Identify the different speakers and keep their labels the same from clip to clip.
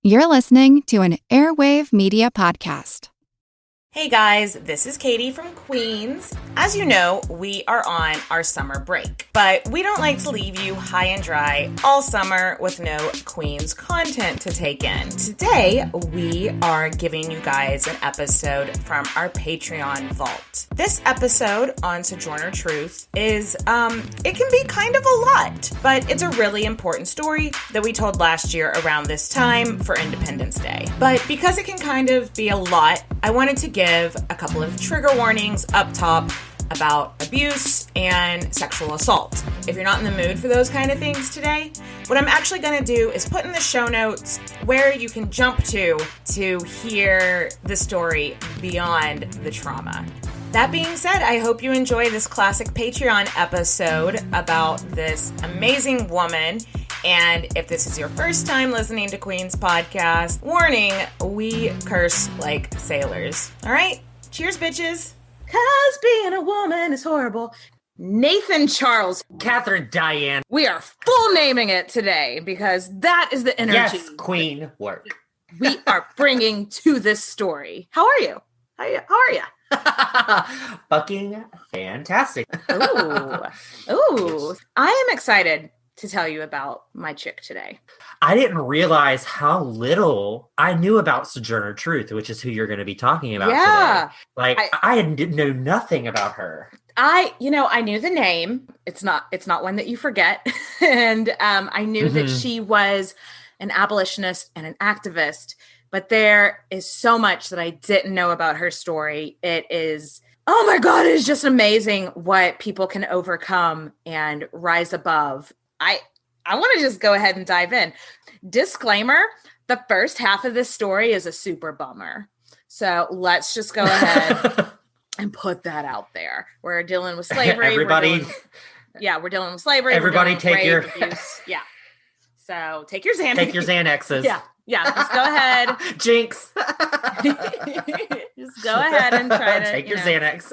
Speaker 1: You're listening to an Airwave Media Podcast.
Speaker 2: Hey guys, this is Katie from Queens. As you know, we are on our summer break, but we don't like to leave you high and dry all summer with no Queens content to take in. Today, we are giving you guys an episode from our Patreon vault. This episode on Sojourner Truth is, it can be kind of a lot, but it's a really important story that we told last year around this time for Independence Day. But because it can kind of be a lot, I wanted to give a couple of trigger warnings up top about abuse and sexual assault. If you're not in the mood for those kind of things today, what I'm actually going to do is put in the show notes where you can jump to hear the story beyond the trauma. That being said, I hope you enjoy this classic Patreon episode about this amazing woman. And if this is your first time listening to Queen's podcast, warning, we curse like sailors. All right? Cheers, bitches. 'Cause being a woman is horrible. Nathan Charles.
Speaker 3: Catherine Diane.
Speaker 2: We are full naming it today because that is the energy.
Speaker 3: Yes, Queen work.
Speaker 2: We are bringing to this story. How are you? How are you?
Speaker 3: Fucking fantastic.
Speaker 2: Ooh. I am excited to tell you about my chick today.
Speaker 3: I didn't realize how little I knew about Sojourner Truth, which is who you're going to be talking about today. Like, I didn't know nothing about her.
Speaker 2: I knew the name. It's not one that you forget. And I knew that she was an abolitionist and an activist, but there is so much that I didn't know about her story. It is, oh my God, it is just amazing what people can overcome and rise above. I want to just go ahead and dive in. Disclaimer, the first half of this story is a super bummer. So let's just go ahead and put that out there. We're dealing with slavery.
Speaker 3: Everybody.
Speaker 2: We're dealing with slavery.
Speaker 3: Everybody take your...
Speaker 2: abuse. Yeah. So take your Xanax.
Speaker 3: Take your Xanaxes.
Speaker 2: Yeah. Just go ahead.
Speaker 3: Jinx.
Speaker 2: Just go ahead and try to
Speaker 3: take your Xanax.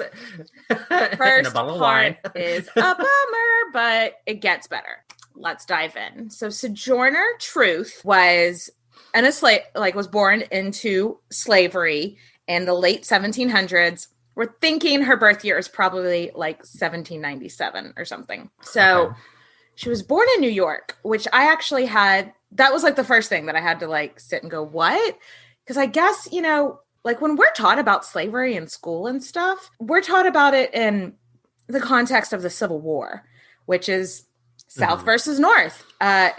Speaker 2: First
Speaker 3: and a bottle of
Speaker 2: part
Speaker 3: wine.
Speaker 2: is a bummer, but it gets better. Let's dive in. So Sojourner Truth was was born into slavery in the late 1700s. We're thinking her birth year is probably like 1797 or something. So She was born in New York, which I actually that was like the first thing that I had to like sit and go, what? Because I guess, like when we're taught about slavery in school and stuff, we're taught about it in the context of the Civil War, which is South versus North,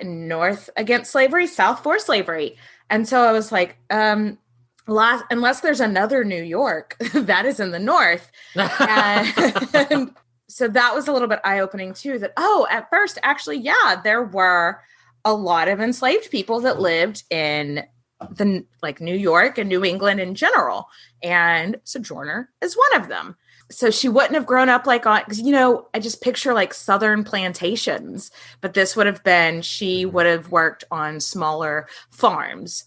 Speaker 2: North against slavery, South for slavery. And so I was like, unless there's another New York that is in the North. And so that was a little bit eye-opening too, that, at first, actually, there were a lot of enslaved people that lived in New York and New England in general. And Sojourner is one of them. So she wouldn't have grown up because, I just picture like Southern plantations, but this would have been, she would have worked on smaller farms,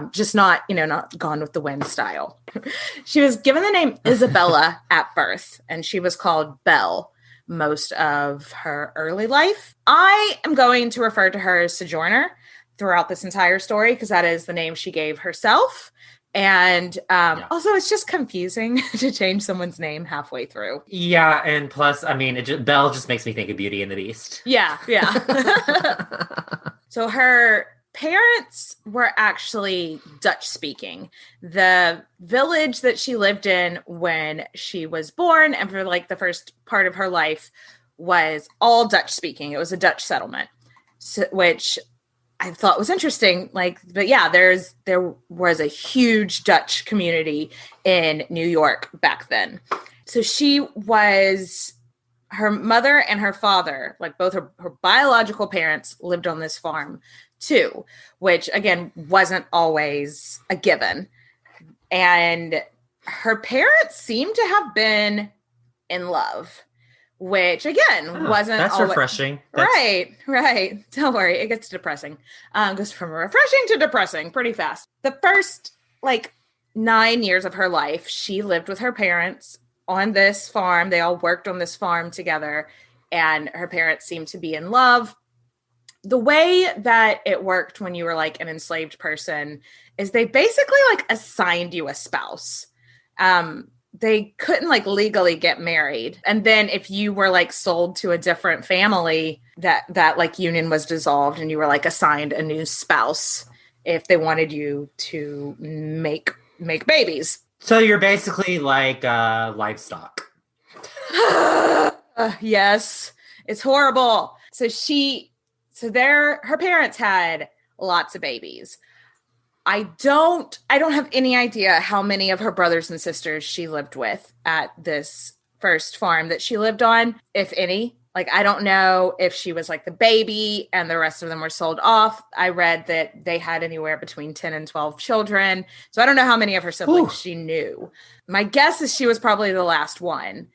Speaker 2: just not Gone with the Wind style. She was given the name Isabella at birth, and she was called Belle most of her early life. I am going to refer to her as Sojourner throughout this entire story because that is the name she gave herself. And also, it's just confusing to change someone's name halfway through.
Speaker 3: Yeah, and plus, Belle just makes me think of Beauty and the Beast.
Speaker 2: Yeah. So her parents were actually Dutch-speaking. The village that she lived in when she was born and for like the first part of her life was all Dutch-speaking. It was a Dutch settlement, which I thought was interesting. There was a huge Dutch community in New York back then. So her mother and her father, like both her biological parents, lived on this farm too, which again wasn't always a given. And her parents seem to have been in love, which again wasn't
Speaker 3: that's
Speaker 2: always
Speaker 3: refreshing.
Speaker 2: Right. Don't worry, it gets depressing. Goes from refreshing to depressing pretty fast. The first 9 years of her life, she lived with her parents on this farm. They all worked on this farm together, and her parents seemed to be in love. the way that it worked when you were like an enslaved person is they basically like assigned you a spouse. They couldn't like legally get married. And then if you were like sold to a different family, that like union was dissolved and you were like assigned a new spouse if they wanted you to make babies.
Speaker 3: So you're basically like livestock.
Speaker 2: Yes, it's horrible. Her parents had lots of babies. I don't have any idea how many of her brothers and sisters she lived with at this first farm that she lived on, if any. Like, I don't know if she was like the baby and the rest of them were sold off. I read that they had anywhere between 10 and 12 children. So I don't know how many of her siblings she knew. My guess is she was probably the last one,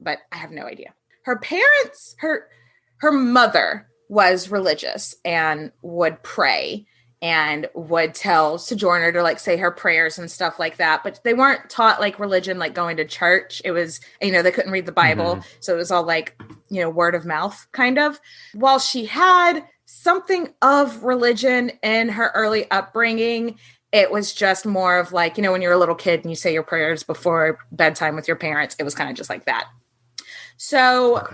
Speaker 2: but I have no idea. Her parents, her mother was religious and would pray and would tell Sojourner to like say her prayers and stuff like that. But they weren't taught like religion, like going to church. It was, they couldn't read the Bible. Mm-hmm. So it was all like, word of mouth kind of. While she had something of religion in her early upbringing, it was just more of like, when you're a little kid and you say your prayers before bedtime with your parents, it was kind of just like that. So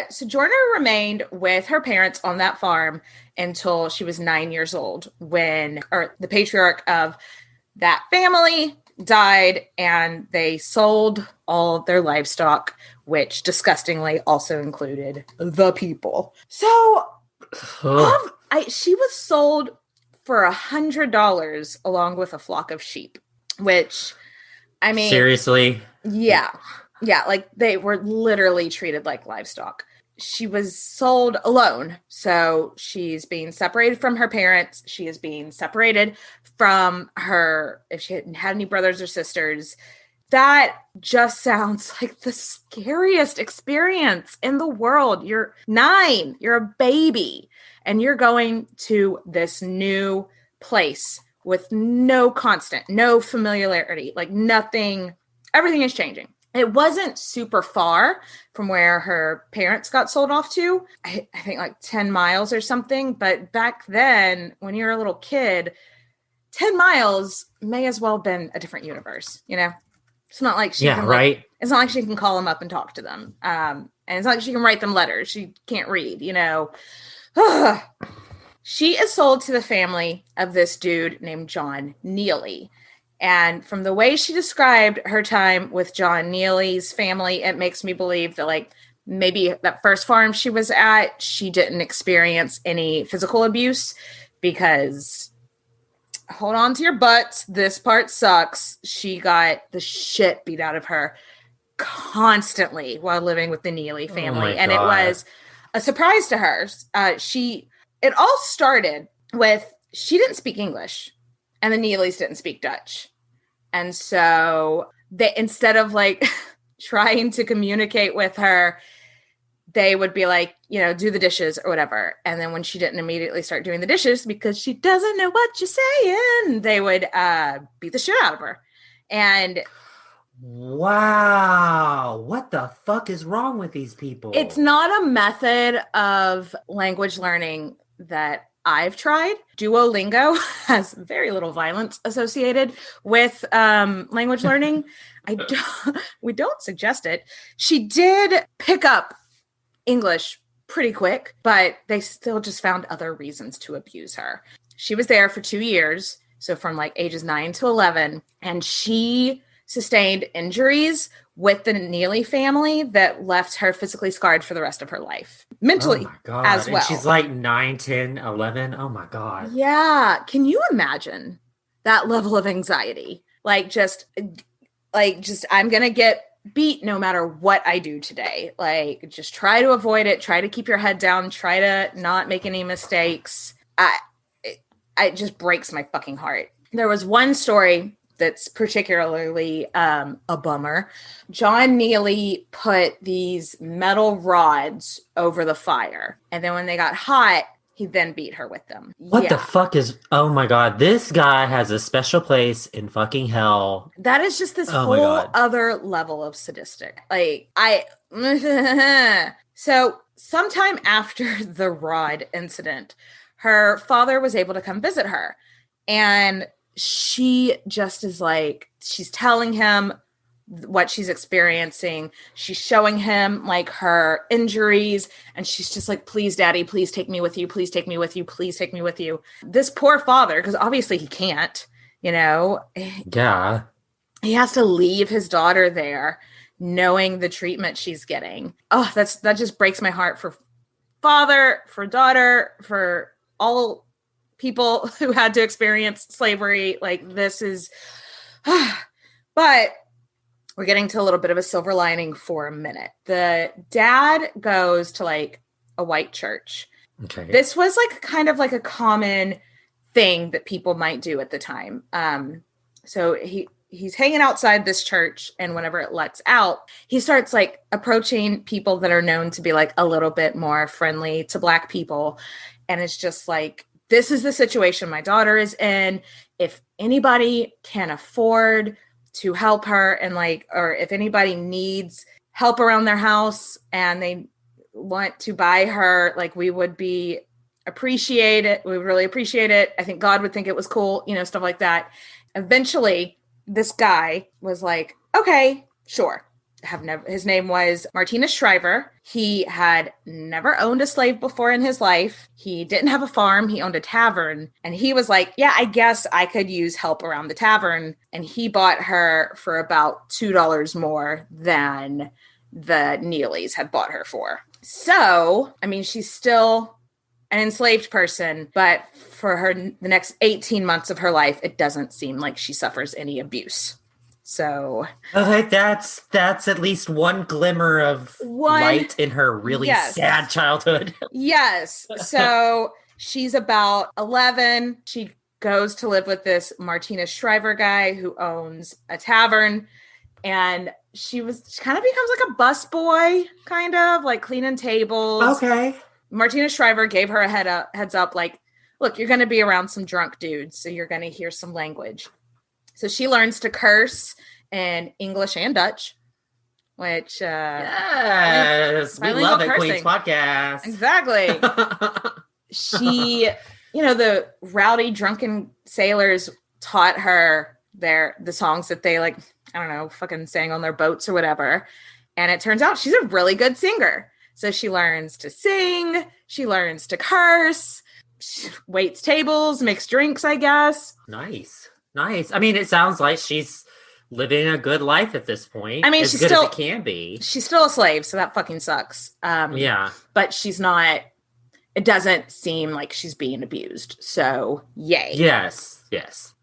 Speaker 2: Sojourner remained with her parents on that farm until she was 9 years old when the patriarch of that family died and they sold all their livestock, which disgustingly also included the people. So she was sold for $100 along with a flock of sheep, which, I mean...
Speaker 3: Seriously?
Speaker 2: Yeah. Yeah, like they were literally treated like livestock. She was sold alone. So she's being separated from her parents. She is being separated from her, if she hadn't had any brothers or sisters. That just sounds like the scariest experience in the world. You're 9, you're a baby, and you're going to this new place with no constant, no familiarity, like nothing, everything is changing. It wasn't super far from where her parents got sold off to. I think like 10 miles or something. But back then, when you're a little kid, 10 miles may as well have been a different universe, It's not like she can, right? It's not like she can call them up and talk to them. And it's not like she can write them letters. She can't read, She is sold to the family of this dude named John Neely. And from the way she described her time with John Neely's family, it makes me believe that like maybe that first farm she was at, she didn't experience any physical abuse because, hold on to your butts, this part sucks. She got the shit beat out of her constantly while living with the Neely family. And it was a surprise to her. It all started with, she didn't speak English. And the Neelys didn't speak Dutch. And so they, instead of like trying to communicate with her, they would be like, do the dishes or whatever. And then when she didn't immediately start doing the dishes because she doesn't know what you're saying, they would beat the shit out of her. And
Speaker 3: wow, what the fuck is wrong with these people?
Speaker 2: It's not a method of language learning that I've tried. Duolingo has very little violence associated with language learning. We don't suggest it. She did pick up English pretty quick, but they still just found other reasons to abuse her. She was there for 2 years, so from like ages 9 to 11, and she sustained injuries with the Neely family that left her physically scarred for the rest of her life. Mentally as well.
Speaker 3: And she's like 9, 10, 11. Oh my God.
Speaker 2: Yeah. Can you imagine that level of anxiety? Just I'm going to get beat no matter what I do today. Like, just try to avoid it. Try to keep your head down. Try to not make any mistakes. It just breaks my fucking heart. There was one story that's particularly a bummer. John Neely put these metal rods over the fire. And then when they got hot, he then beat her with them.
Speaker 3: What the fuck is... Oh my God. This guy has a special place in fucking hell.
Speaker 2: That is just this whole other level of sadistic. So sometime after the rod incident, her father was able to come visit her. And she just is like, she's telling him what she's experiencing. She's showing him like her injuries. And she's just like, please, daddy, please take me with you. Please take me with you. Please take me with you. This poor father, because obviously he can't, you know.
Speaker 3: Yeah.
Speaker 2: He has to leave his daughter there, knowing the treatment she's getting. Oh, that just breaks my heart for father, for daughter, for all people who had to experience slavery. Like, this is, but we're getting to a little bit of a silver lining for a minute. The dad goes to like a white church.
Speaker 3: Okay.
Speaker 2: This was like kind of like a common thing that people might do at the time. So he's hanging outside this church, and whenever it lets out, he starts like approaching people that are known to be like a little bit more friendly to Black people. And it's just like, this is the situation my daughter is in. If anybody can afford to help her, and like, or if anybody needs help around their house and they want to buy her, like, we would really appreciate it. I think God would think it was cool, you know, stuff like that. Eventually, this guy was like, okay, sure. His name was Martinez Shriver. He had never owned a slave before in his life. He didn't have a farm. He owned a tavern. And he was like, yeah, I guess I could use help around the tavern. And he bought her for about $2 more than the Neelys had bought her for. So, I mean, she's still an enslaved person, but for the next 18 months of her life, it doesn't seem like she suffers any abuse. So,
Speaker 3: okay, that's at least one glimmer of light in her really sad childhood.
Speaker 2: Yes. So she's about 11. She goes to live with this Martinez Shriver guy who owns a tavern, and she kind of becomes like a busboy, kind of like cleaning tables.
Speaker 3: Okay.
Speaker 2: Martinez Shriver gave her a heads up, like, look, you're going to be around some drunk dudes, so you're going to hear some language. So she learns to curse in English and Dutch, which
Speaker 3: yes, we love it,
Speaker 2: cursing.
Speaker 3: Queen's Podcast.
Speaker 2: Exactly. She, you know, the rowdy drunken sailors taught her the songs that they, like, I don't know, fucking sang on their boats or whatever. And it turns out she's a really good singer. So she learns to sing, she learns to curse, she waits tables, makes drinks, I guess.
Speaker 3: Nice. I mean, it sounds like she's living a good life at this point.
Speaker 2: I mean,
Speaker 3: she's good as it can be.
Speaker 2: She's still a slave, so that fucking sucks.
Speaker 3: Yeah.
Speaker 2: But she's not, it doesn't seem like she's being abused. So, yay.
Speaker 3: Yes.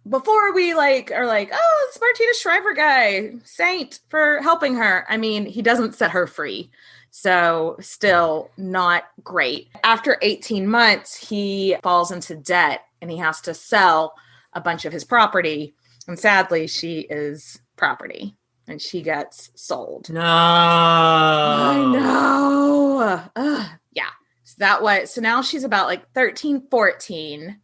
Speaker 2: Before we are like, oh, it's Martinez Shriver guy, saint for helping her. I mean, he doesn't set her free. So still not great. After 18 months, he falls into debt and he has to sell a bunch of his property. And sadly, she is property and she gets sold.
Speaker 3: No.
Speaker 2: I know. Yeah. So now she's about like 13, 14,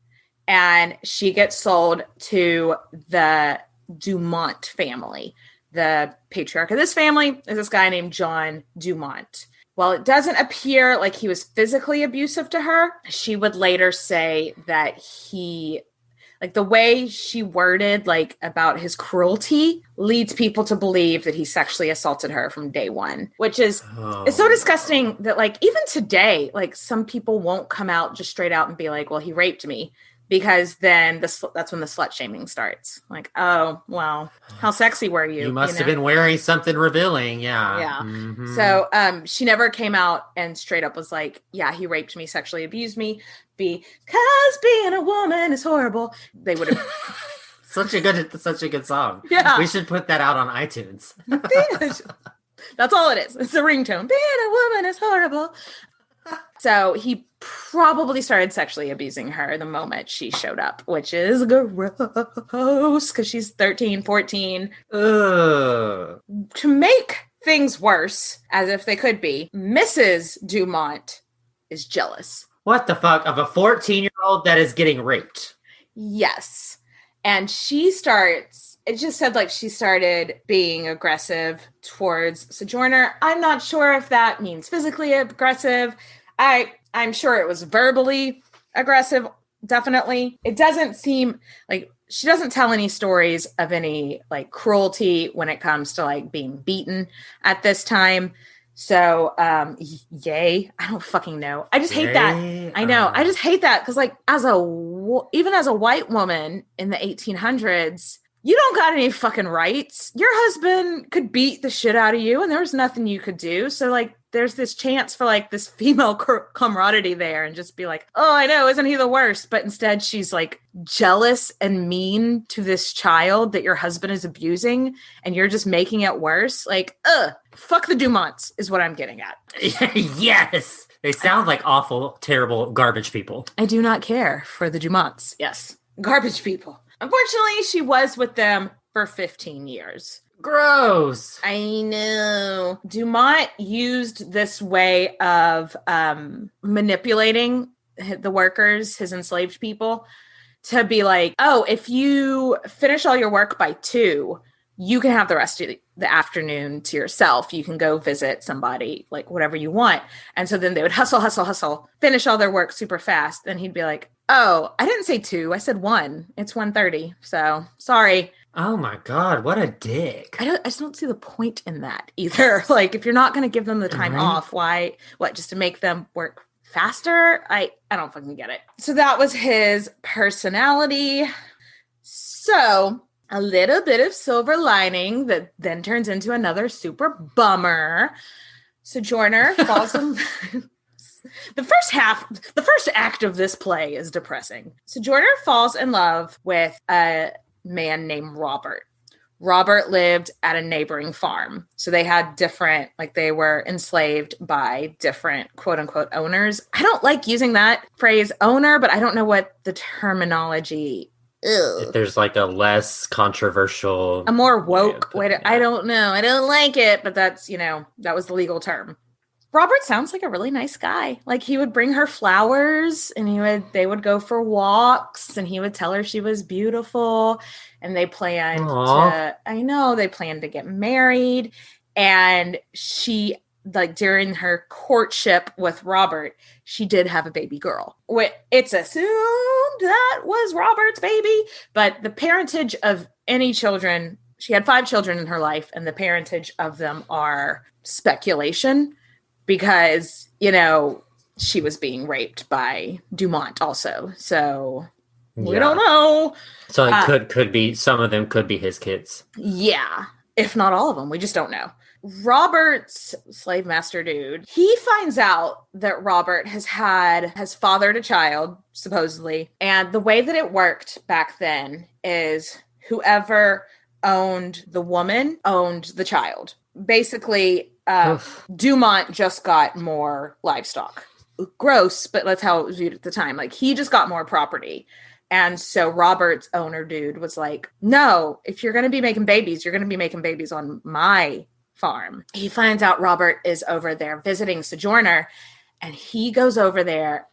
Speaker 2: and she gets sold to the Dumont family. The patriarch of this family is this guy named John Dumont. While it doesn't appear like he was physically abusive to her, she would later say that he, like, the way she worded, like, about his cruelty leads people to believe that he sexually assaulted her from day one, which is it's so disgusting that, like, even today, like, some people won't come out just straight out and be like, well, he raped me. Because then that's when the slut shaming starts. Like, oh, well, how sexy were you?
Speaker 3: You must have been wearing something revealing. Yeah.
Speaker 2: Yeah.
Speaker 3: Mm-hmm.
Speaker 2: So she never came out and straight up was like, yeah, he raped me, sexually abused me, because being a woman is horrible. They would have.
Speaker 3: such a good song.
Speaker 2: Yeah.
Speaker 3: We should put that out on iTunes.
Speaker 2: That's all it is. It's a ringtone. Being a woman is horrible. So he probably started sexually abusing her the moment she showed up, which is gross because she's 13, 14.
Speaker 3: Ugh.
Speaker 2: To make things worse, as if they could be, Mrs. Dumont is jealous.
Speaker 3: What the fuck? Of a 14-year-old that is getting raped?
Speaker 2: Yes. And she starts it just said like she started being aggressive towards Sojourner. I'm not sure if that means physically aggressive. I'm sure it was verbally aggressive. Definitely. It doesn't seem like she doesn't tell any stories of any like cruelty when it comes to like being beaten at this time. So, yay. I don't fucking know. I just hate that. I know. I just hate that. Cause like even as a white woman in the 1800s, you don't got any fucking rights. Your husband could beat the shit out of you and there was nothing you could do. So like, there's this chance for like this female camaraderie there and just be like, oh, I know, isn't he the worst? But instead she's like jealous and mean to this child that your husband is abusing and you're just making it worse. Like, fuck the Dumonts is what I'm getting at.
Speaker 3: Yes. They sound like awful, terrible, garbage people.
Speaker 2: I do not care for the Dumonts. Yes. Garbage people. Unfortunately, she was with them for 15 years.
Speaker 3: Gross.
Speaker 2: I know. Dumont used this way of manipulating the workers, his enslaved people, to be like, oh, if you finish all your work by 2, you can have the rest of the afternoon to yourself. You can go visit somebody, like whatever you want. And so then they would hustle, finish all their work super fast. Then he'd be like, oh, I didn't say 2. I said 1. It's 1:30. So sorry.
Speaker 3: Oh my God, what a dick.
Speaker 2: I just don't see the point in that either. Like, if you're not going to give them the time off, why? What, just to make them work faster? I don't fucking get it. So that was his personality. So a little bit of silver lining that then turns into another super bummer. Sojourner falls in... The first act of this play is depressing. Sojourner falls in love with a man named Robert. Robert lived at a neighboring farm. So they had different, like they were enslaved by different quote unquote owners. I don't like using that phrase owner, but I don't know what the terminology is.
Speaker 3: If there's like a less controversial,
Speaker 2: a more woke way to, I don't know. I don't like it, but that's, that was the legal term. Robert sounds like a really nice guy. Like he would bring her flowers and they would go for walks and he would tell her she was beautiful and they planned to get married. And she, like during her courtship with Robert, she did have a baby girl. It's assumed that was Robert's baby, but the parentage of any children, she had 5 children in her life and the parentage of them are speculation. Because, she was being raped by Dumont also. So we don't know.
Speaker 3: So it could be, some of them could be his kids.
Speaker 2: Yeah. If not all of them. We just don't know. Robert's slave master dude, he finds out that Robert has fathered a child, supposedly. And the way that it worked back then is whoever owned the woman owned the child. Basically, Dumont just got more livestock. Gross, but that's how it was viewed at the time. Like he just got more property. And so Robert's owner dude was like, no, if you're going to be making babies, you're going to be making babies on my farm. He finds out Robert is over there visiting Sojourner and he goes over there,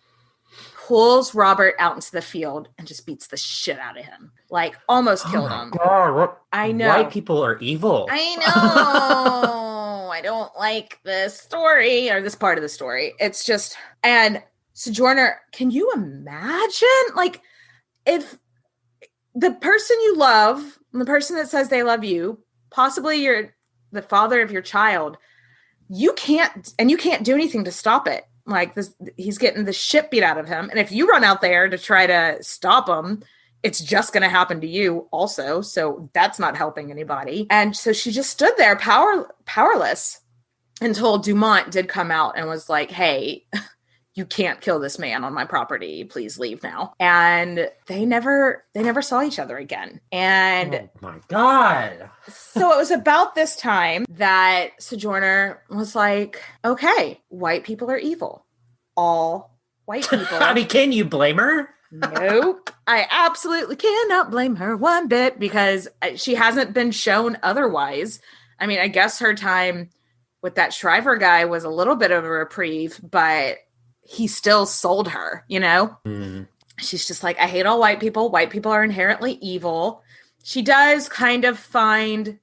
Speaker 2: pulls Robert out into the field and just beats the shit out of him. Like almost killed him.
Speaker 3: God,
Speaker 2: I know.
Speaker 3: White people are evil.
Speaker 2: I know. I don't like this story or this part of the story. It's just, and Sojourner, can you imagine? Like if the person you love, the person that says they love you, possibly you're the father of your child, you can't do anything to stop it. Like this, he's getting the shit beat out of him. And if you run out there to try to stop him, it's just going to happen to you also. So that's not helping anybody. And so she just stood there powerless until Dumont did come out and was like, hey, you can't kill this man on my property. Please leave now. And they never saw each other again. And
Speaker 3: oh my God.
Speaker 2: So it was about this time that Sojourner was like, okay, white people are evil. All white people.
Speaker 3: I mean, can you blame her?
Speaker 2: Nope. I absolutely cannot blame her one bit because she hasn't been shown otherwise. I mean, I guess her time with that Shriver guy was a little bit of a reprieve, but he still sold her, Mm. She's just like, I hate all white people. White people are inherently evil. She does kind of find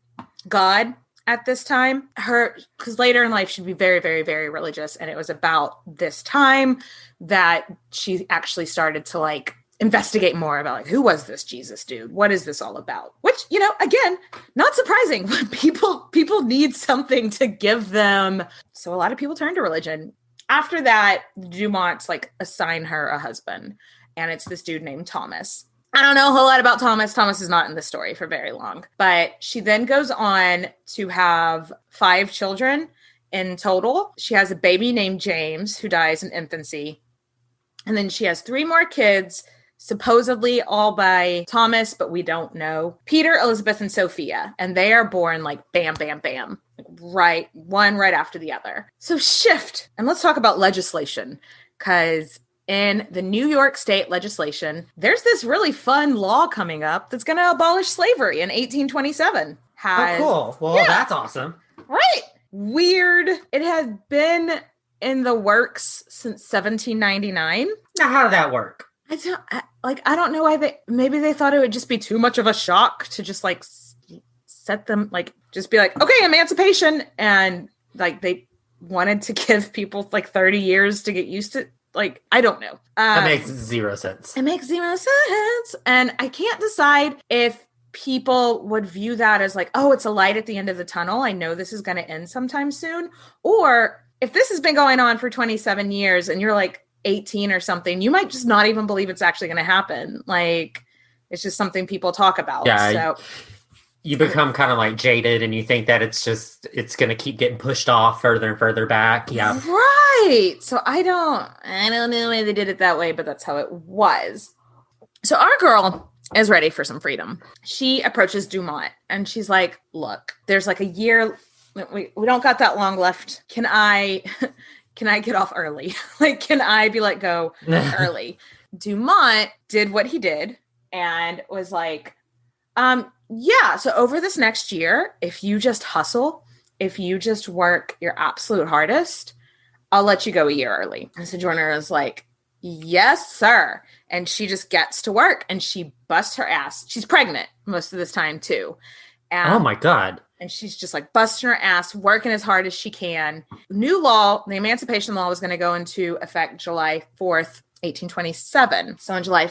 Speaker 2: God at this time. Because later in life, she'd be very, very, very religious. And it was about this time that she actually started to like investigate more about like, who was this Jesus dude? What is this all about? Which, you know, again, not surprising. People need something to give them. So a lot of people turn to religion. After that, Dumonts like assign her a husband. And it's this dude named Thomas. I don't know a whole lot about Thomas. Thomas is not in the story for very long. But she then goes on to have 5 children in total. She has a baby named James who dies in infancy. And then she has 3 more kids, supposedly all by Thomas, but we don't know. Peter, Elizabeth, and Sophia. And they are born like bam, bam, bam. Right, one right after the other. So shift. And let's talk about legislation. Because in the New York state legislation, there's this really fun law coming up that's going to abolish slavery in 1827.
Speaker 3: Oh, cool. Well, yeah. That's awesome.
Speaker 2: Right. Weird. It has been in the works since 1799.
Speaker 3: Now, how did that work?
Speaker 2: I don't know why maybe they thought it would just be too much of a shock to just like set them, like, just be like, okay, emancipation. And like, they wanted to give people like 30 years to get used to, like, I don't know.
Speaker 3: That makes 0 sense.
Speaker 2: It makes 0 sense. And I can't decide if people would view that as like, oh, it's a light at the end of the tunnel. I know this is going to end sometime soon. Or if this has been going on for 27 years and you're like 18 or something, you might just not even believe it's actually going to happen. Like, it's just something people talk about.
Speaker 3: Yeah,
Speaker 2: so
Speaker 3: you become kind of like jaded and you think that it's going to keep getting pushed off further and further back. Yeah.
Speaker 2: Right. So I don't know why they did it that way, but that's how it was. So our girl is ready for some freedom. She approaches Dumont and she's like, look, there's like a year. We don't got that long left. Can I get off early? Like, can I be let go early? Dumont did what he did and was like, yeah, so over this next year, if you just hustle, if you just work your absolute hardest, I'll let you go a year early. And Sojourner is like, yes, sir. And she just gets to work and she busts her ass. She's pregnant most of this time too. And,
Speaker 3: oh my God.
Speaker 2: And she's just like busting her ass, working as hard as she can. New law, the Emancipation Law was going to go into effect July 4th, 1827. So on July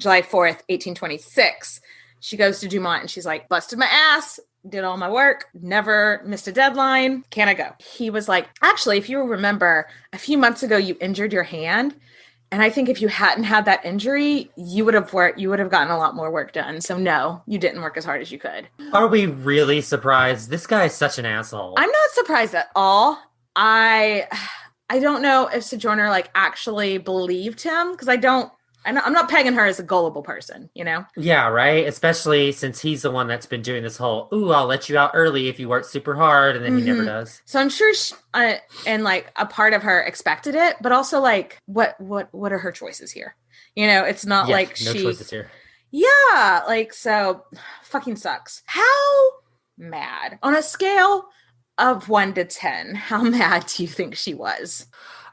Speaker 2: 4th, 1826, she goes to Dumont and she's like, busted my ass, did all my work, never missed a deadline. Can I go? He was like, actually, if you remember, a few months ago, you injured your hand. And I think if you hadn't had that injury, you would have gotten a lot more work done. So no, you didn't work as hard as you could.
Speaker 3: Are we really surprised? This guy is such an asshole.
Speaker 2: I'm not surprised at all. I don't know if Sojourner like actually believed him because I'm not pegging her as a gullible person, you know?
Speaker 3: Yeah, right? Especially since he's the one that's been doing this whole, ooh, I'll let you out early if you work super hard, and then he never does.
Speaker 2: So I'm sure and like a part of her expected it, but also like, what are her choices here? You know, it's not like
Speaker 3: no choices here.
Speaker 2: Yeah, like, so fucking sucks. How mad? On a scale of 1 to 10, how mad do you think she was?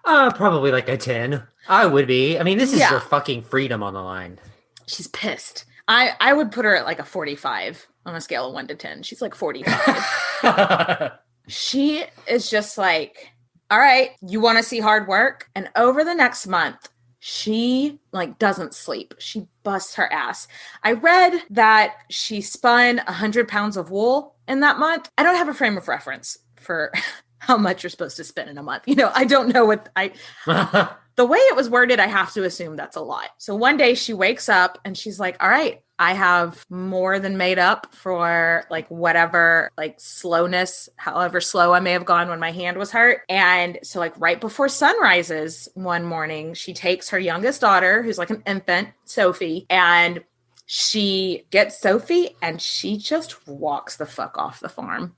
Speaker 3: Probably like a 10. I would be. I mean, this is your fucking freedom on the line.
Speaker 2: She's pissed. I would put her at like a 45 on a scale of 1 to 10. She's like 45. She is just like, all right, you want to see hard work? And over the next month, she like doesn't sleep. She busts her ass. I read that she spun 100 pounds of wool in that month. I don't have a frame of reference for how much you're supposed to spend in a month. You know, I don't know the way it was worded, I have to assume that's a lot. So one day she wakes up and she's like, all right, I have more than made up for like whatever, like slowness, however slow I may have gone when my hand was hurt. And so like right before sunrises one morning, she takes her youngest daughter, who's like an infant, Sophie, and she gets Sophie and she just walks the fuck off the farm.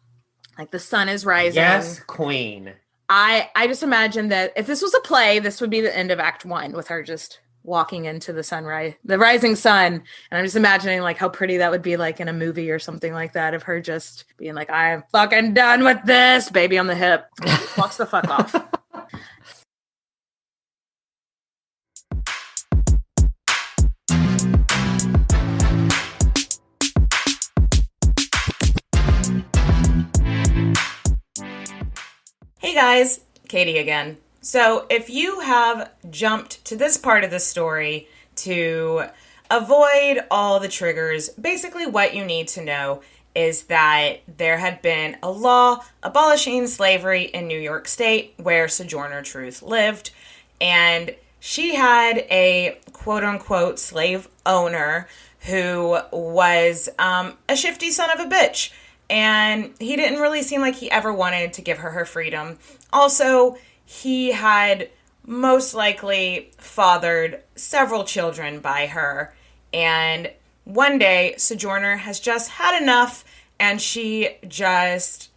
Speaker 2: Like the sun is rising.
Speaker 3: Yes, queen.
Speaker 2: I just imagine that if this was a play, this would be the end of Act 1 with her just walking into the rising sun. And I'm just imagining like how pretty that would be like in a movie or something like that of her just being like, I'm fucking done with this, baby on the hip. Walks the fuck off.
Speaker 4: guys, Katie again. So if you have jumped to this part of the story to avoid all the triggers, basically what you need to know is that there had been a law abolishing slavery in New York State where Sojourner Truth lived, and she had a quote-unquote slave owner who was a shifty son of a bitch, and he didn't really seem like he ever wanted to give her her freedom. Also, he had most likely fathered several children by her, and one day Sojourner has just had enough, and she just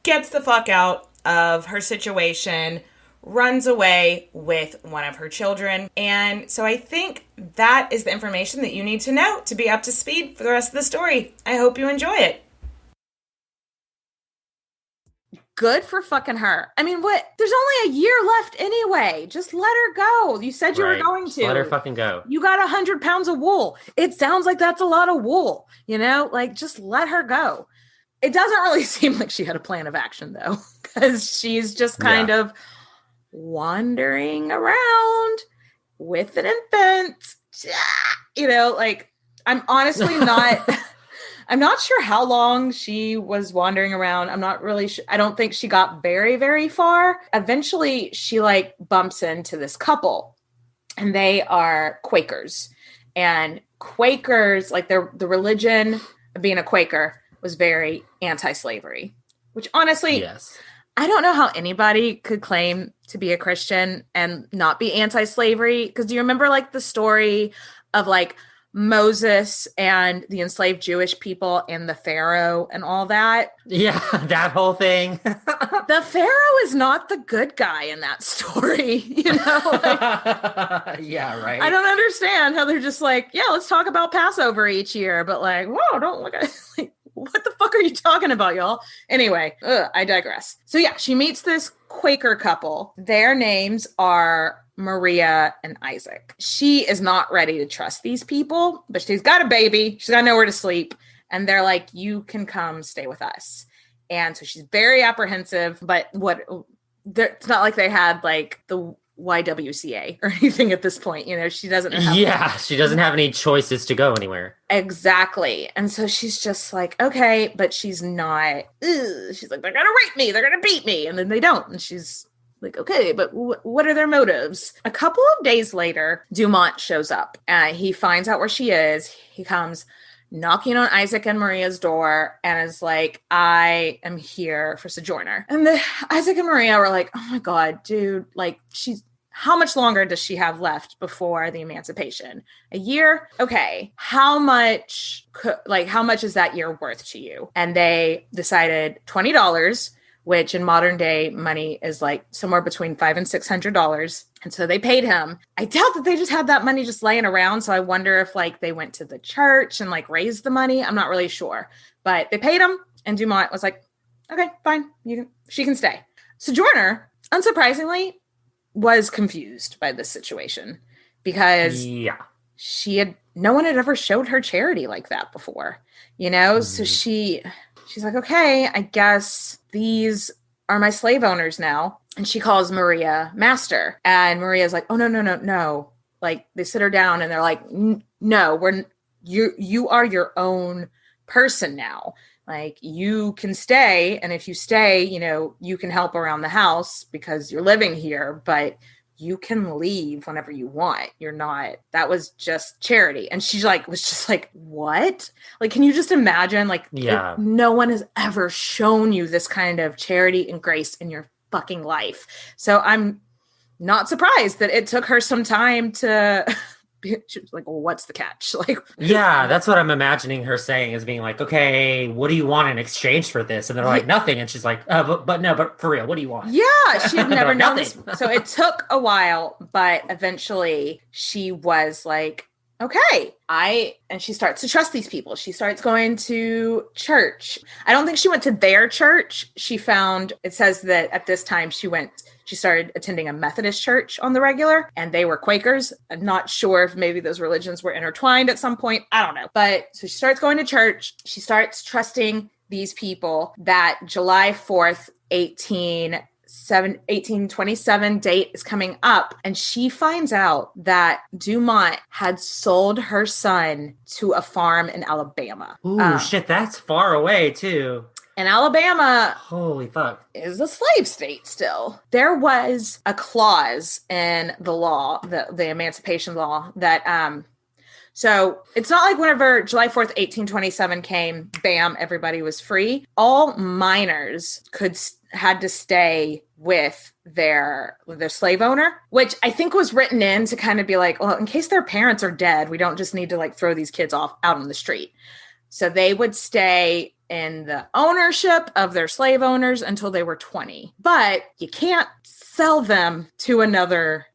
Speaker 4: gets the fuck out of her situation, runs away with one of her children. And so I think that is the information that you need to know to be up to speed for the rest of the story. I hope you enjoy it.
Speaker 2: Good for fucking her. I mean, what? There's only a year left anyway. Just let her go. You said you were going to.
Speaker 3: Just let her fucking go.
Speaker 2: You got 100 pounds of wool. It sounds like that's a lot of wool, you know? Like, just let her go. It doesn't really seem like she had a plan of action, though, because she's just kind of wandering around with an infant. You know, like, I'm honestly not... I'm not sure how long she was wandering around. I'm not really sure. I don't think she got very, very far. Eventually, she like bumps into this couple, and they are Quakers. And Quakers, like the religion of being a Quaker was very anti-slavery, which honestly, I don't know how anybody could claim to be a Christian and not be anti-slavery. Because do you remember like the story of like Moses and the enslaved Jewish people and the Pharaoh and all that?
Speaker 3: Yeah, that whole thing.
Speaker 2: The Pharaoh is not the good guy in that story, you know? Like,
Speaker 3: yeah, right.
Speaker 2: I don't understand how they're just like, yeah, let's talk about Passover each year, but like, whoa, don't look at it. Like, what the fuck are you talking about, y'all? Anyway, I digress. So yeah, she meets this Quaker couple. Their names are Maria and Isaac. She is not ready to trust these people, but she's got a baby. She's got nowhere to sleep. And they're like, you can come stay with us. And so she's very apprehensive, but it's not like they had like the YWCA or anything at this point. You know, she doesn't have
Speaker 3: she doesn't have any choices to go anywhere.
Speaker 2: Exactly. And so she's just like, okay, but she's not, she's like, they're going to rape me. They're going to beat me. And then they don't. And she's like, okay, but what are their motives? A couple of days later, Dumont shows up. He finds out where she is. He comes knocking on Isaac and Maria's door and is like, I am here for Sojourner. And Isaac and Maria were like, oh my God, dude, like how much longer does she have left before the emancipation? A year? Okay. How much is that year worth to you? And they decided $20, which in modern day money is like somewhere between $500 and $600. And so they paid him. I doubt that they just had that money just laying around. So I wonder if like they went to the church and like raised the money. I'm not really sure, but they paid him. And Dumont was like, okay, fine. She can stay. Sojourner, unsurprisingly, was confused by this situation because no one had ever showed her charity like that before, you know? So she's like, okay, I guess these are my slave owners now. And she calls Maria master. And Maria's like, oh, no. Like they sit her down and they're like, no, you are your own person now. Like you can stay. And if you stay, you know, you can help around the house because you're living here, but you can leave whenever you want. That was just charity. And she was just like, what? Like, can you just imagine? Like, no one has ever shown you this kind of charity and grace in your fucking life. So I'm not surprised that it took her some time to she was like, well, what's the catch? Like,
Speaker 3: that's what I'm imagining her saying, is being like, okay, what do you want in exchange for this? And they're like, nothing. And she's like, but for real, what do you want?
Speaker 2: Yeah, she had never known this. So it took a while, but eventually she was like, okay, and she starts to trust these people. She starts going to church. I don't think she went to their church. It says that at this time she started attending a Methodist church on the regular, and they were Quakers. I'm not sure if maybe those religions were intertwined at some point. I don't know. But so she starts going to church. She starts trusting these people. That July 4th, 1827 date is coming up, and she finds out that Dumont had sold her son to a farm in Alabama.
Speaker 3: Ooh, shit, that's far away too.
Speaker 2: And Alabama,
Speaker 3: holy fuck,
Speaker 2: is a slave state still. There was a clause in the law, the Emancipation Law, that so it's not like whenever July 4th, 1827 came, bam, everybody was free. All minors had to stay with their slave owner, which I think was written in to kind of be like, well, in case their parents are dead, we don't just need to like throw these kids off out on the street. So they would stay in the ownership of their slave owners until they were 20. But you can't sell them to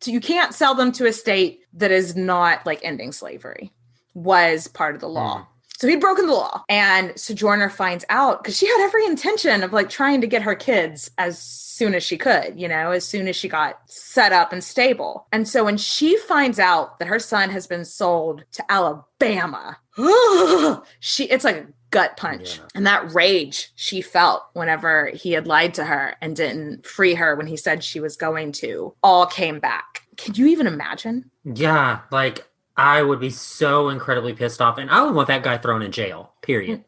Speaker 2: you can't sell them to a state that is not like ending slavery, was part of the law. So he'd broken the law, and Sojourner finds out because she had every intention of like trying to get her kids as soon as she could, as soon as she got set up and stable. And so when she finds out that her son has been sold to Alabama, it's like a gut punch. Yeah. And that rage she felt whenever he had lied to her and didn't free her when he said she was going to, all came back. Could you even imagine?
Speaker 3: Yeah, like I would be so incredibly pissed off, and I would want that guy thrown in jail. Period.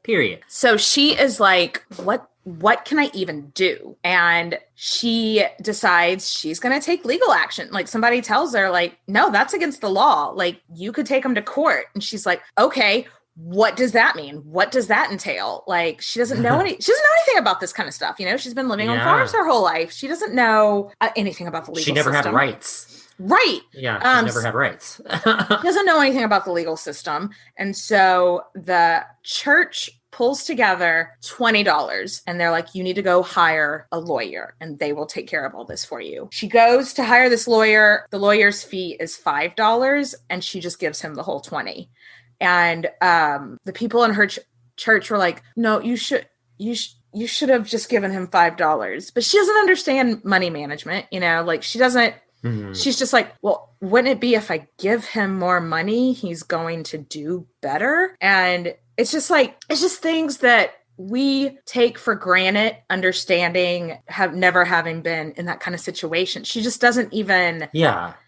Speaker 2: So she is like, what can I even do? And she decides she's going to take legal action. Like somebody tells her like, no, that's against the law. Like you could take him to court. And she's like, okay, what does that mean? What does that entail? Like she doesn't know anything about this kind of stuff. She's been living on farms her whole life. She doesn't know anything about the legal system.
Speaker 3: She never had rights.
Speaker 2: Right.
Speaker 3: Yeah, she's never had rights.
Speaker 2: Doesn't know anything about the legal system. And so the church pulls together $20 and they're like, you need to go hire a lawyer and they will take care of all this for you. She goes to hire this lawyer. The lawyer's fee is $5 and she just gives him the whole 20. And the people in her church were like, no, you should have just given him $5. But she doesn't understand money management, like she doesn't. Mm-hmm. She's just like, well, wouldn't it be if I give him more money, he's going to do better? And it's just things that we take for granted, understanding, never having been in that kind of situation. She just doesn't even,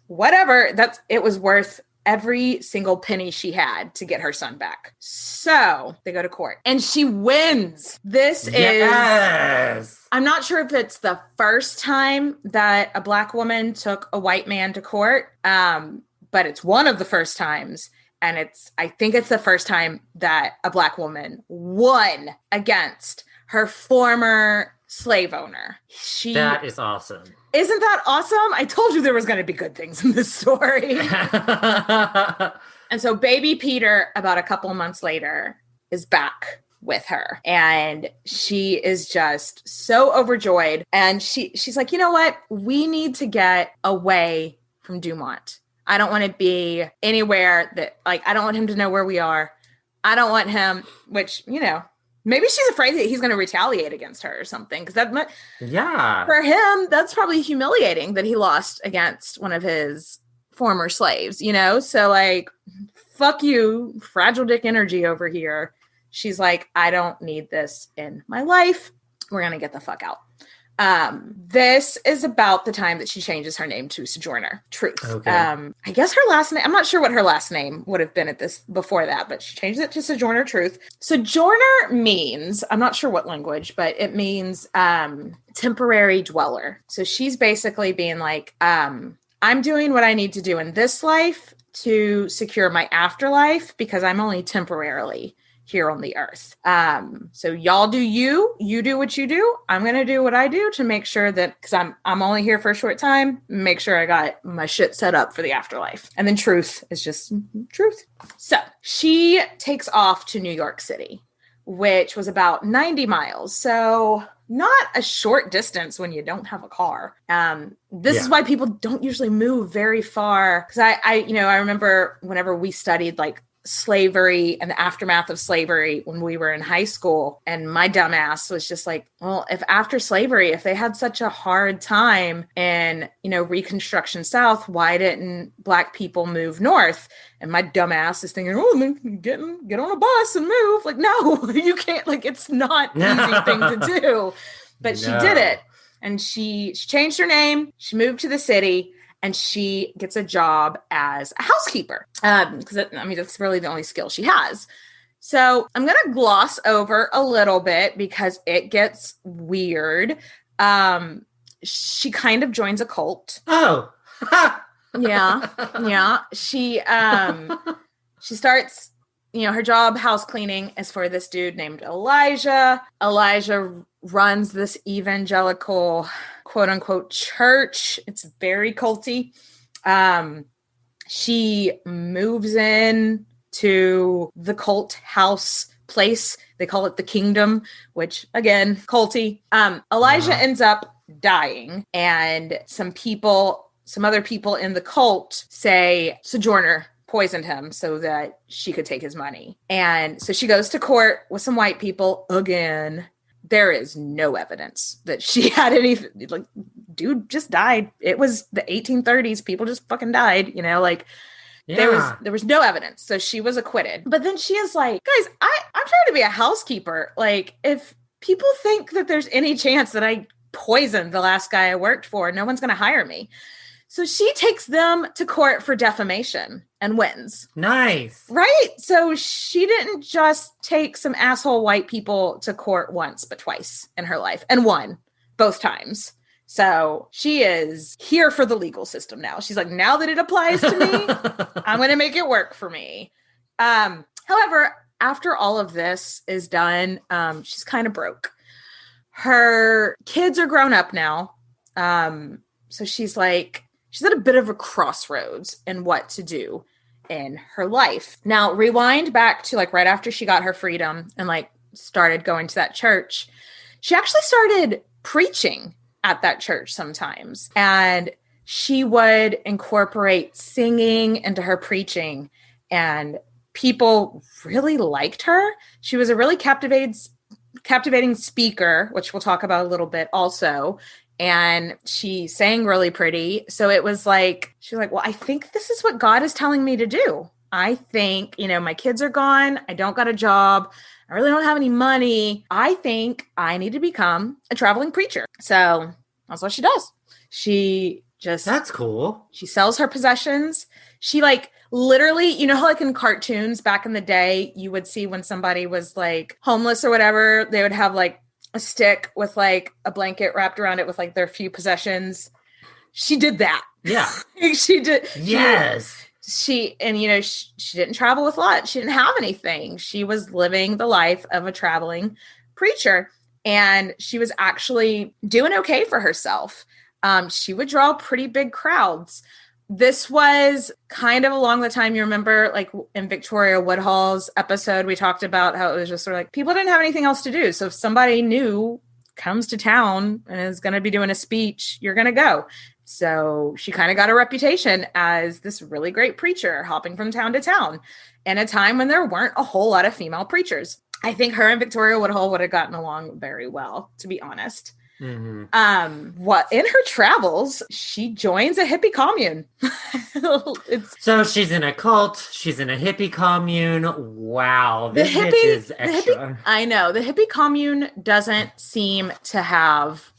Speaker 2: whatever, it was worth every single penny she had to get her son back. So they go to court and she wins. This is, I'm not sure if it's the first time that a Black woman took a white man to court, but it's one of the first times. And I think it's the first time that a Black woman won against her former slave owner.
Speaker 3: That is awesome.
Speaker 2: Isn't that awesome? I told you there was going to be good things in this story. And so baby Peter, about a couple months later, is back with her. And she is just so overjoyed. And she's like, you know what? We need to get away from Dumont. I don't want to be anywhere that, like, I don't want him to know where we are. I don't want him, which, maybe she's afraid that he's going to retaliate against her or something. Because for him, that's probably humiliating that he lost against one of his former slaves, So like, fuck you, fragile dick energy over here. She's like, I don't need this in my life. We're going to get the fuck out. This is about the time that she changes her name to Sojourner Truth. Okay. I guess her last name, I'm not sure what her last name would have been before that, but she changed it to Sojourner Truth. Sojourner means, I'm not sure what language, but it means temporary dweller. So she's basically being like, I'm doing what I need to do in this life to secure my afterlife because I'm only temporarily here on the earth. So y'all do you do what you do. I'm going to do what I do to make sure that, because I'm only here for a short time, make sure I got my shit set up for the afterlife. And then truth is just truth. So she takes off to New York City, which was about 90 miles. So not a short distance when you don't have a car. This is why people don't usually move very far. Because I remember whenever we studied like slavery and the aftermath of slavery when we were in high school, and my dumbass was just like, well, if after slavery, if they had such a hard time in Reconstruction South, why didn't Black people move north? And my dumbass is thinking, oh, get on a bus and move. Like, no, you can't. Like, it's not an easy thing to do. But she did it. And she changed her name. She moved to the city. And she gets a job as a housekeeper. Because, that's really the only skill she has. So I'm going to gloss over a little bit because it gets weird. She kind of joins a cult.
Speaker 3: Oh.
Speaker 2: Yeah. She starts, her job house cleaning is for this dude named Elijah. Elijah runs this evangelical quote unquote church. It's very culty. She moves in to the cult house place. They call it the Kingdom, which again, culty. Elijah ends up dying, and some other people in the cult say Sojourner poisoned him so that she could take his money. And so she goes to court with some white people again. There is no evidence that she had anything. Like, dude just died. It was the 1830s. People just fucking died, There was no evidence. So she was acquitted. But then she is like, guys, I'm trying to be a housekeeper. Like, if people think that there's any chance that I poisoned the last guy I worked for, no one's going to hire me. So she takes them to court for defamation and wins.
Speaker 3: Nice.
Speaker 2: Right? So she didn't just take some asshole white people to court once, but twice in her life, and won both times. So she is here for the legal system now. She's like, now that it applies to me, I'm going to make it work for me. However, after all of this is done, she's kind of broke. Her kids are grown up now. So she's at a bit of a crossroads in what to do in her life. Now, rewind back to right after she got her freedom and started going to that church. She actually started preaching at that church sometimes. And she would incorporate singing into her preaching. And people really liked her. She was a really captivating speaker, which we'll talk about a little bit also. And she sang really pretty. So it was she's like, well, I think this is what God is telling me to do. I think, my kids are gone. I don't got a job. I really don't have any money. I think I need to become a traveling preacher. So that's what she does. That's cool. She sells her possessions. She literally, how in cartoons back in the day, you would see when somebody was homeless or whatever, they would have a stick with a blanket wrapped around it with their few possessions. She did that.
Speaker 3: Yeah.
Speaker 2: She did.
Speaker 3: Yes.
Speaker 2: She didn't travel with a lot. She didn't have anything. She was living the life of a traveling preacher, and she was actually doing okay for herself. She would draw pretty big crowds. This was kind of along the time, you remember, in Victoria Woodhull's episode, we talked about how it was just sort of people didn't have anything else to do. So if somebody new comes to town and is going to be doing a speech, you're going to go. So she kind of got a reputation as this really great preacher hopping from town to town in a time when there weren't a whole lot of female preachers. I think her and Victoria Woodhull would have gotten along very well, to be honest. Mm-hmm. What in her travels, she joins a hippie commune.
Speaker 3: So she's in a cult. She's in a hippie commune. Wow, this bitch is extra.
Speaker 2: I know the hippie commune doesn't seem to have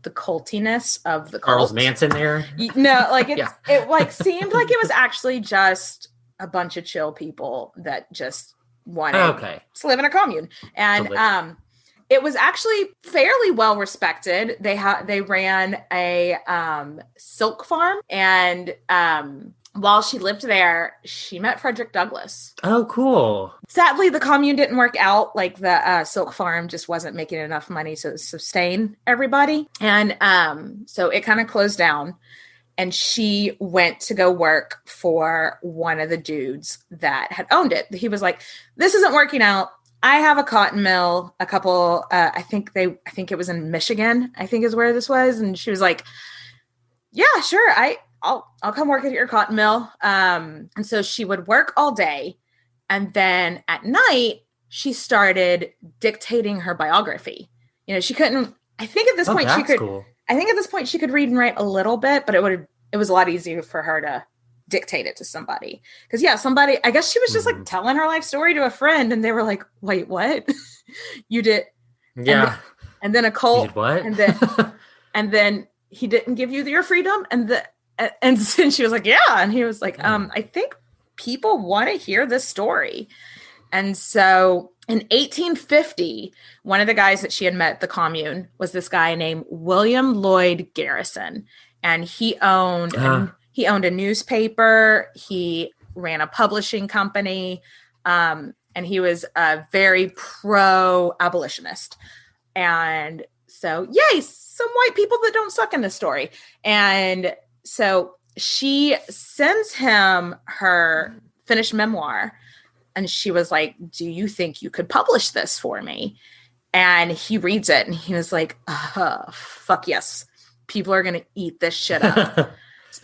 Speaker 2: the cultiness of the cult.
Speaker 3: Charles Manson there.
Speaker 2: No, it seemed like it was actually just a bunch of chill people that just wanted to live in a commune, and it was actually fairly well respected. They ran a silk farm, and while she lived there, she met Frederick Douglass.
Speaker 3: Oh, cool.
Speaker 2: Sadly, the commune didn't work out. The silk farm just wasn't making enough money to sustain everybody, and so it kind of closed down. And she went to go work for one of the dudes that had owned it. He was like, "This isn't working out. I have a cotton mill, a couple, I think it was in Michigan, I think is where this was." And she was like, "Yeah, sure. I'll come work at your cotton mill." And so she would work all day. And then at night, she started dictating her biography. She couldn't, I think at this point she could, cool. I think at this point she could read and write a little bit, but it was a lot easier for her to dictate it to somebody. Because somebody, I guess she was just telling her life story to a friend, and they were like, "Wait, what?" You did?
Speaker 3: Yeah.
Speaker 2: And then a cult.
Speaker 3: You did what?
Speaker 2: And then And then he didn't give you your freedom. And she was like, yeah. And he was like, I think people want to hear this story. And so in 1850, one of the guys that she had met at the commune was this guy named William Lloyd Garrison. And he owned a newspaper. He ran a publishing company. And he was a very pro-abolitionist. And so, yay, some white people that don't suck in this story. And so she sends him her finished memoir. And she was like, do you think you could publish this for me? And he reads it and he was like, fuck yes. People are going to eat this shit up.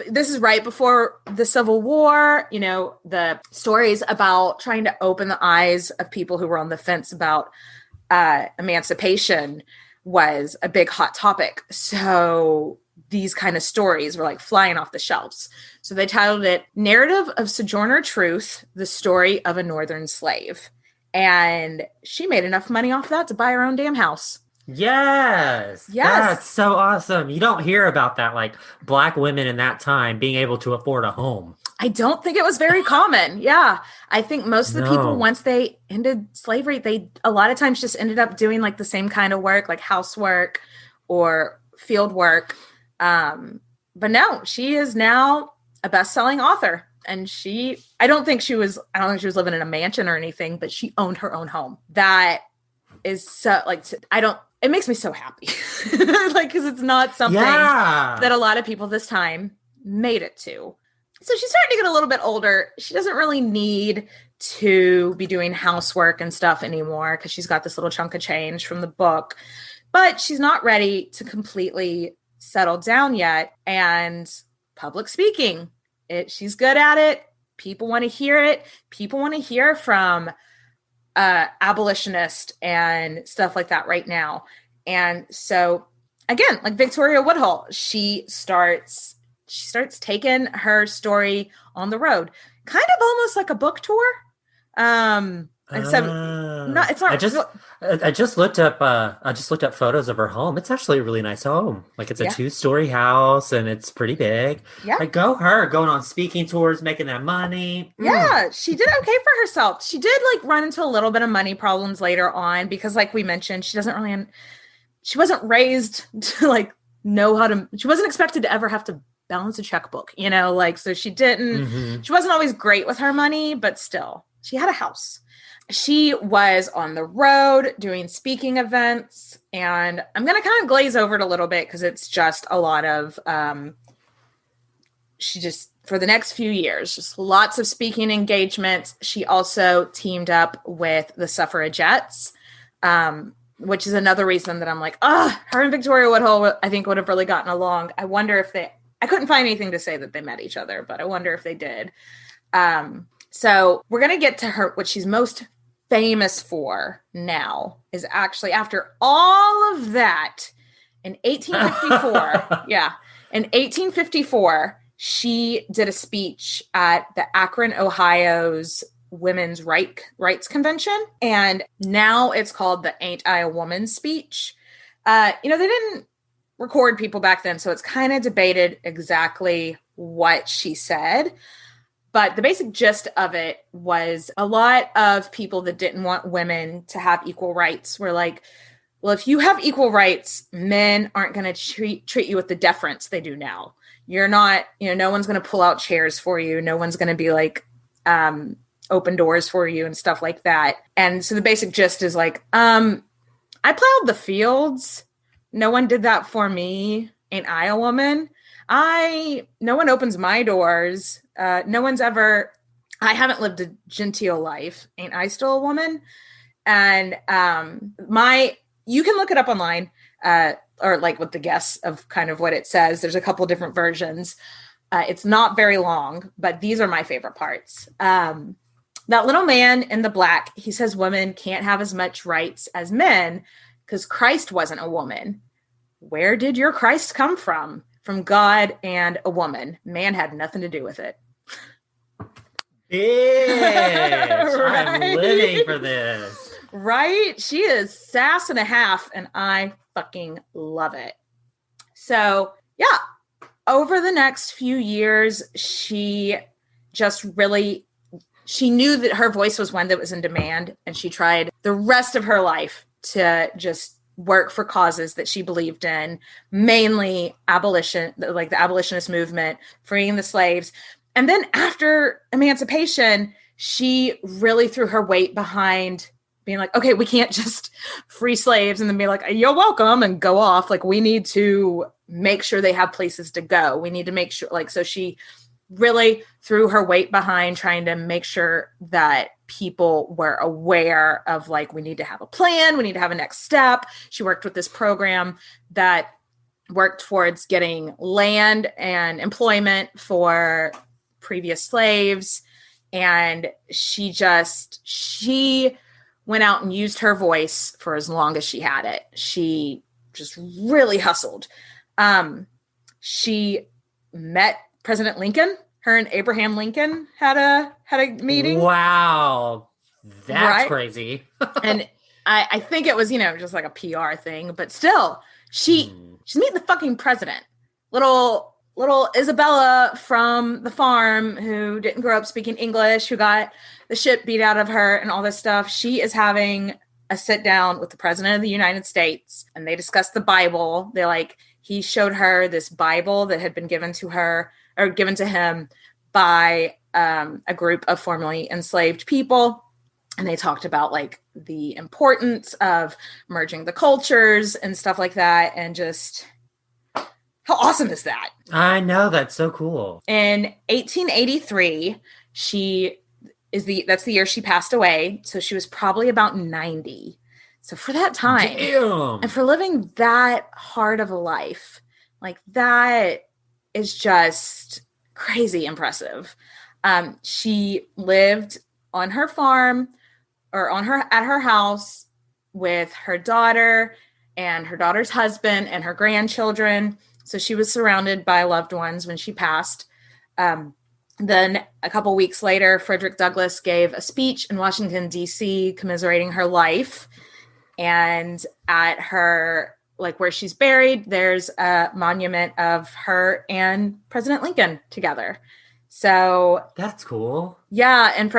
Speaker 2: This is right before the Civil War. You know, the stories about trying to open the eyes of people who were on the fence about emancipation was a big hot topic. So these kind of stories were like flying off the shelves. So they titled it Narrative of Sojourner Truth, the Story of a Northern Slave. And she made enough money off that to buy her own damn house.
Speaker 3: Yes. That's so awesome. You don't hear about that, like Black women in that time being able to afford a home.
Speaker 2: I don't think it was very common. Yeah. I think most of the people, once they ended slavery, they a lot of times just ended up doing like the same kind of work, like housework or field work. But no, she is now a best-selling author. And I don't think she was living in a mansion or anything, but she owned her own home. That is so it makes me so happy. Like, cause it's not something that a lot of people this time made it to. So she's starting to get a little bit older. She doesn't really need to be doing housework and stuff anymore because she's got this little chunk of change from the book, but she's not ready to completely settle down yet. And public speaking, she's good at it. People want to hear it. People want to hear from abolitionist and stuff like that right now. And so again, like Victoria Woodhull, she starts taking her story on the road, kind of almost like a book tour. I just looked up photos of her home. It's actually a really nice home. Like it's a 2-story house and it's pretty big. Yeah. Like going on speaking tours, making that money. Yeah. She did okay for herself. She did like run into a little bit of money problems later on because like we mentioned, she wasn't raised to like she wasn't expected to ever have to balance a checkbook, you know, like, so she wasn't always great with her money, but still she had a house. She was on the road doing speaking events, and I'm going to kind of glaze over it a little bit because it's just a lot of, for the next few years, just lots of speaking engagements. She also teamed up with the suffragettes, which is another reason that I'm like, her and Victoria Woodhull, I think would have really gotten along. I wonder if I couldn't find anything to say that they met each other, but I wonder if they did. So we're going to get to what she's most famous for now is actually after all of that in 1854. In 1854, she did a speech at the Akron, Ohio's Women's Rights Convention. And now it's called the Ain't I a Woman speech. They didn't record people back then, so it's kind of debated exactly what she said. But the basic gist of it was a lot of people that didn't want women to have equal rights were like, well, if you have equal rights, men aren't going to treat you with the deference they do now. You're not, no one's going to pull out chairs for you. No one's going to be like, open doors for you and stuff like that. And so the basic gist is like, I plowed the fields. No one did that for me. Ain't I a woman? No one opens my doors. I haven't lived a genteel life. Ain't I still a woman? And you can look it up online, or like with the guess of kind of what it says. There's a couple different versions. It's not very long, but these are my favorite parts. That little man in the black, he says women can't have as much rights as men because Christ wasn't a woman. Where did your Christ come from? From God and a woman. Man had nothing to do with it.
Speaker 3: Bitch, right? I'm living for this.
Speaker 2: Right? She is sass and a half, and I fucking love it. So, yeah, over the next few years, she knew that her voice was one that was in demand, and she tried the rest of her life to just work for causes that she believed in, mainly abolition, like the abolitionist movement, freeing the slaves. And then after emancipation, she really threw her weight behind being like, okay, we can't just free slaves and then be like, you're welcome, and go off. Like, we need to make sure they have places to go. We need to make sure, like, so she really threw her weight behind trying to make sure that people were aware of, like, we need to have a plan. We need to have a next step. She worked with this program that worked towards getting land and employment for previous slaves. And she went out and used her voice for as long as she had it. She just really hustled. She met President Lincoln. Her and Abraham Lincoln had a meeting.
Speaker 3: Wow. That's crazy.
Speaker 2: And I think it was, just like a PR thing, but still, she's meeting the fucking president. Little Isabella from the farm, who didn't grow up speaking English, who got the shit beat out of her and all this stuff. She is having a sit down with the president of the United States, and they discussed the Bible. He showed her this Bible that had been given to her, or given to him, by a group of formerly enslaved people. And they talked about, like, the importance of merging the cultures and stuff like that. And just, how awesome is that?
Speaker 3: I know, that's so cool.
Speaker 2: In 1883, that's the year she passed away. So she was probably about 90. So for that time,
Speaker 3: damn,
Speaker 2: and for living that hard of a life, like, that is just crazy impressive. She lived on her farm, or at her house, with her daughter and her daughter's husband and her grandchildren. So she was surrounded by loved ones when she passed. Then a couple weeks later, Frederick Douglass gave a speech in Washington, D.C., commiserating her life. And at her, like, where she's buried, there's a monument of her and President Lincoln together. So
Speaker 3: that's cool.
Speaker 2: Yeah. And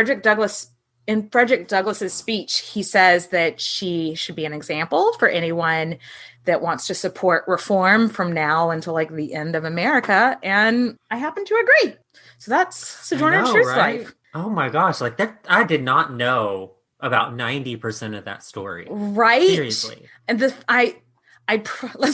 Speaker 2: in Frederick Douglass's speech, he says that she should be an example for anyone that wants to support reform from now until, like, the end of America. And I happen to agree. So that's Sojourner Truth's life.
Speaker 3: Oh my gosh. Like, that, I did not know about 90% of that story.
Speaker 2: Right.
Speaker 3: Seriously.
Speaker 2: And that's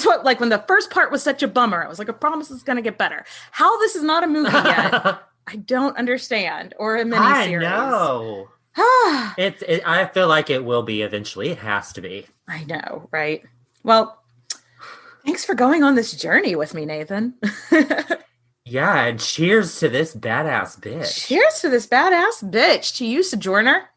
Speaker 2: what, like, when the first part was such a bummer, I was like, I promise it's going to get better. How this is not a movie yet, I don't understand. Or a miniseries.
Speaker 3: I know. I feel like it will be eventually. It has to be.
Speaker 2: I know, right? Well, thanks for going on this journey with me, Nathan.
Speaker 3: Yeah, and cheers to this badass bitch.
Speaker 2: Cheers to this badass bitch. To you, Sojourner.